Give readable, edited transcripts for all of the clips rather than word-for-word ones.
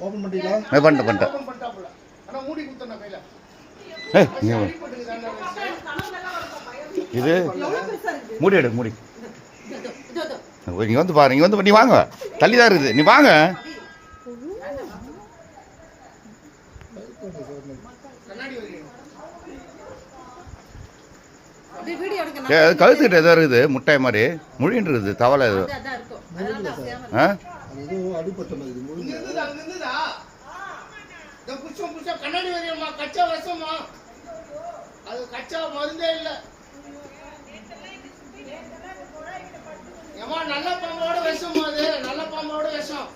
Open பண்ணிட்டீங்களா? பண்ணிட்டேன். Open பண்ணிட்டாப்ல. ஆனா மூடி குடுத்தன கையில. இது மூடி எடு மூடி. இங்கே வந்து பாரு, இங்கே வந்து நீ வாங்க, தள்ளி தான் இருக்குது, நீ வாங்க. கழுத்துக்கிட்ட ஏதோ இருக்குது, முட்டை மாதிரி முழின்னு இருக்குது, தவளை ஏதோ. கண்ணாடி வரையம்மா, கச்சா விஷமா, அது கச்சா மருந்தே இல்லை. ஏமா நல்ல பாம்போட விஷமா, அது நல்ல பாம்போட விஷம்.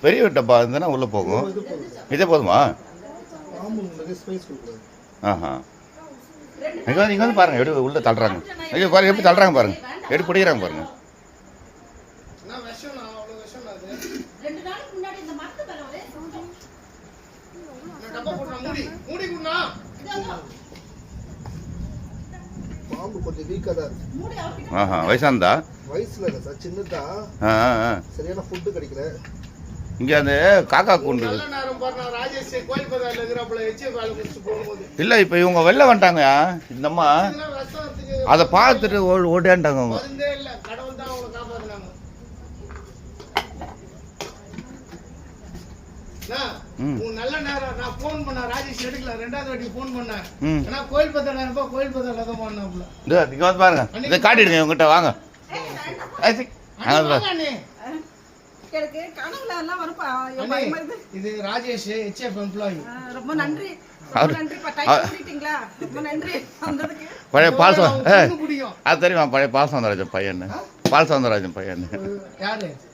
பெரிய டப்பா இருந்ததுன்னா உள்ளே போகும். இதே போதுமா? ஆஹா, இங்கே வந்து பாருங்க, எப்படி உள்ளே தள்ளுறாங்க. ஐயோ பாருங்க, எப்படி தள்ளுறாங்க பாருங்க, எப்படி பிடிக்கிறாங்க பாருங்க. பாம்பு கொஞ்சம் வீக்கா தான் இருக்கு. ஆஹா, வயசானதா? வயசுல இல்ல சார், சின்னதா. சரியான ஃபுட் கிடைக்கல. இங்க அந்த காக்கா கூண்டு இல்ல, இப்ப இவங்க வெளில வந்துட்டாங்க. இந்த அம்மா அதை பார்த்துட்டு ஓடியாண்டாங்க அவங்க. நல்ல நேரம் நான் போன் பண்ண ராஜேஷ் எடுக்கல, ரெண்டாவது வாட்டி போன் பண்ணேன். ஆனா கோயில் பத்தல கோயில் பத்தல தான் பண்ணாப்ல. இங்க வந்து பாருங்க, இதை காட்டிடுங்க உங்ககிட்ட, வாங்க. இது ராஜேஷ் ஹெச்எஃப் எம்ப்ளாயி. ரொம்ப நன்றி. பழைய பால் அது தெரியுமா? பழைய பால் சவுந்தரராஜன் பையன், பால் சவுந்தரராஜன் பையன்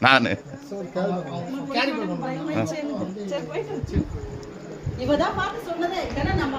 நானு. இவதான் பார்த்து சொன்னதே.